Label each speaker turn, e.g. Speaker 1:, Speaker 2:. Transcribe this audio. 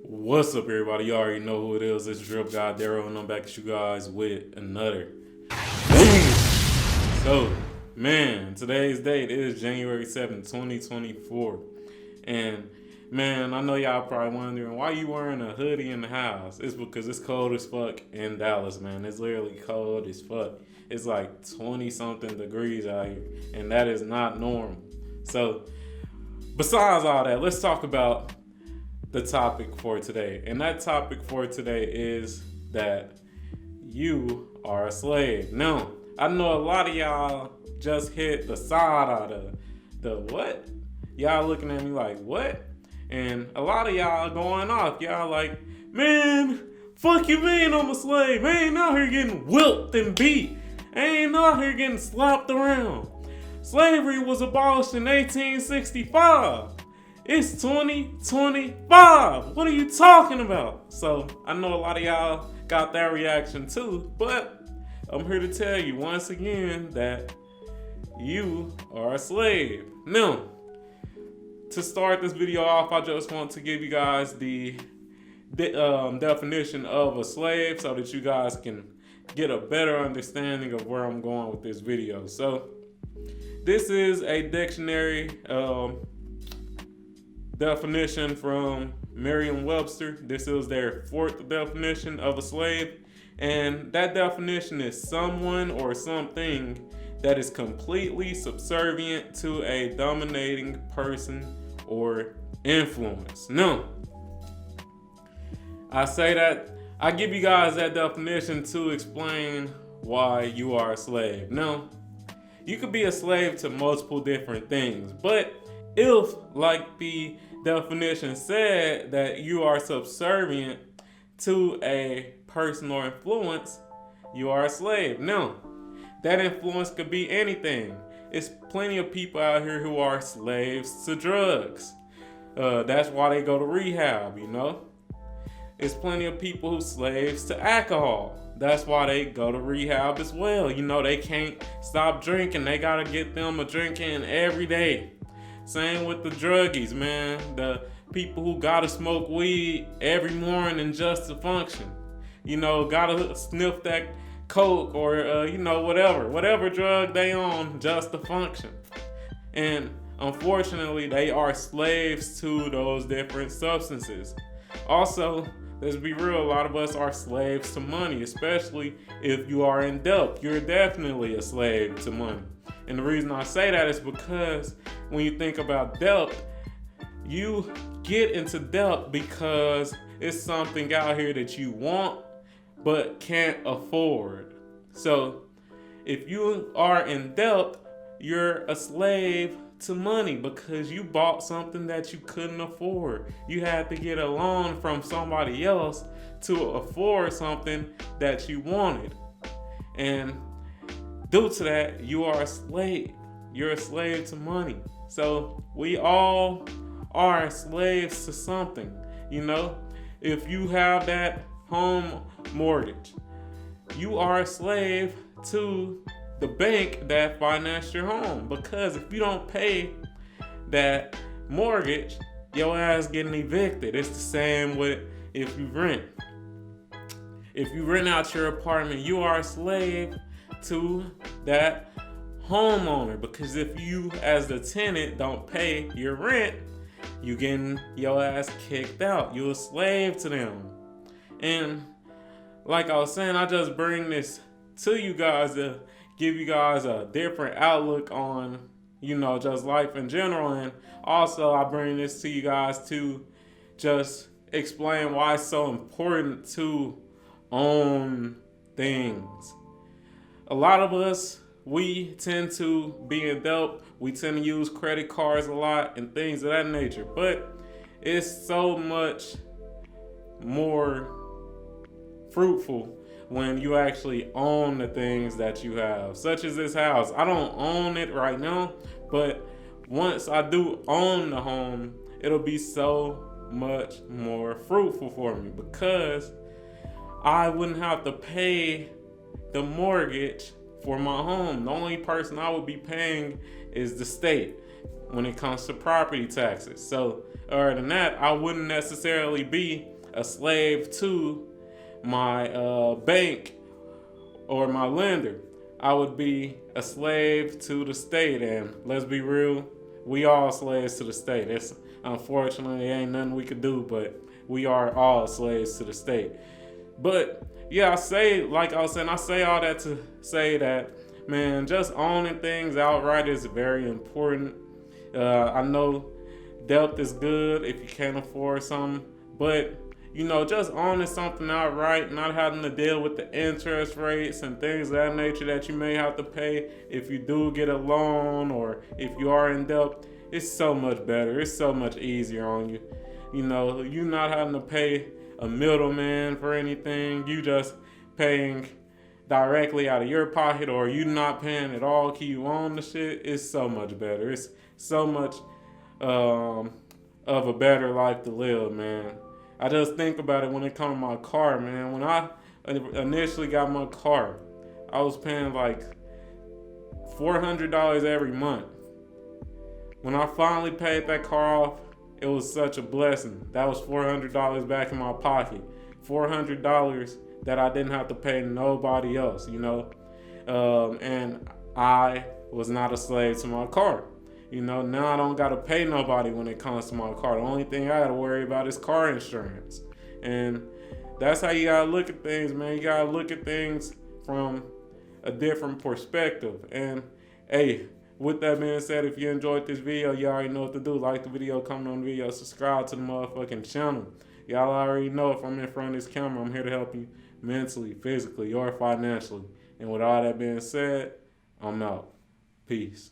Speaker 1: What's up, everybody? You already know who it is. It's DripGodDero, and I'm back at you guys with another bang. So, man, today's date is January 7th, 2024. And, man, I know y'all probably wondering, why you wearing a hoodie in the house? It's because it's cold as fuck in Dallas, man. It's literally cold as fuck. It's like 20-something degrees out here, and that is not normal. So, besides all that, let's talk about the topic for today. And that topic for today is that you are a slave. Now, I know a lot of y'all just hit the side out of the what? Y'all looking at me like, what? And a lot of y'all going off. Y'all like, man, fuck you mean I'm a slave? I ain't out here getting whipped and beat. I ain't out here getting slapped around. Slavery was abolished in 1865. It's 2025. What are you talking about? So I know a lot of y'all got that reaction too, but I'm here to tell you once again that you are a slave. Now, to start this video off, I just want to give you guys the definition of a slave so that you guys can get a better understanding of where I'm going with this video. So this is a dictionary definition from Merriam-Webster. This is their fourth definition of a slave. And that definition is someone or something that is completely subservient to a dominating person or influence. Now, I give you guys that definition to explain why you are a slave. Now, you could be a slave to multiple different things, but if, like the definition said, that you are subservient to a person or influence, you are a slave. Now, that influence could be anything. It's plenty of people out here who are slaves to drugs. That's why they go to rehab, you know. It's plenty of people who slaves to alcohol. That's why they go to rehab as well. You know, they can't stop drinking. They gotta get them a drink in every day. Same with the druggies, man. The people who gotta smoke weed every morning just to function. You know, gotta sniff that coke or, whatever drug they on just to function. And unfortunately, they are slaves to those different substances. Also, let's be real, a lot of us are slaves to money, especially if you are in debt. You're definitely a slave to money. And the reason I say that is because when you think about debt, you get into debt because it's something out here that you want but can't afford. So if you are in debt, you're a slave to money because you bought something that you couldn't afford. You had to get a loan from somebody else to afford something that you wanted. And due to that, you are a slave. You're a slave to money. So we all are slaves to something. You know, if you have that home mortgage, you are a slave to the bank that financed your home. Because if you don't pay that mortgage, your ass getting evicted. It's the same with if you rent. If you rent out your apartment, you are a slave to that homeowner, because if you as the tenant don't pay your rent, you getting your ass kicked out. You're a slave to them. And like I was saying, I just bring this to you guys to give you guys a different outlook on, just life in general. And also I bring this to you guys to just explain why it's so important to own things. A lot of us, we tend to be in debt. We tend to use credit cards a lot and things of that nature. But it's so much more fruitful when you actually own the things that you have, such as this house. I don't own it right now, but once I do own the home, it'll be so much more fruitful for me because I wouldn't have to pay the mortgage for my home. The only person I would be paying is the state when it comes to property taxes. So other than that, I wouldn't necessarily be a slave to my bank or my lender. I would be a slave to the state. And let's be real, we all slaves to the state. It's unfortunately ain't nothing we could do, but we are all slaves to the state. But yeah, I say, like I was saying, I say all that to say that, man, just owning things outright is very important. I know debt is good if you can't afford something, but just owning something outright, not having to deal with the interest rates and things of that nature that you may have to pay if you do get a loan or if you are in debt, it's so much better. It's so much easier on you. You're not having to pay a middleman for anything. You just paying directly out of your pocket, or you not paying at all. Can you own the shit? It's so much better. It's so much of a better life to live, man. I just think about it when it comes to my car, man. When I initially got my car, I was paying like $400 every month. When I finally paid that car off, it was such a blessing. That was $400 back in my pocket. $400 that I didn't have to pay nobody else, and I was not a slave to my car. Now I don't got to pay nobody when it comes to my car. The only thing I got to worry about is car insurance. And that's how you got to look at things, man. You got to look at things from a different perspective. And, hey, with that being said, if you enjoyed this video, you already know what to do. Like the video, comment on the video, subscribe to the motherfucking channel. Y'all already know if I'm in front of this camera, I'm here to help you mentally, physically, or financially. And with all that being said, I'm out. Peace.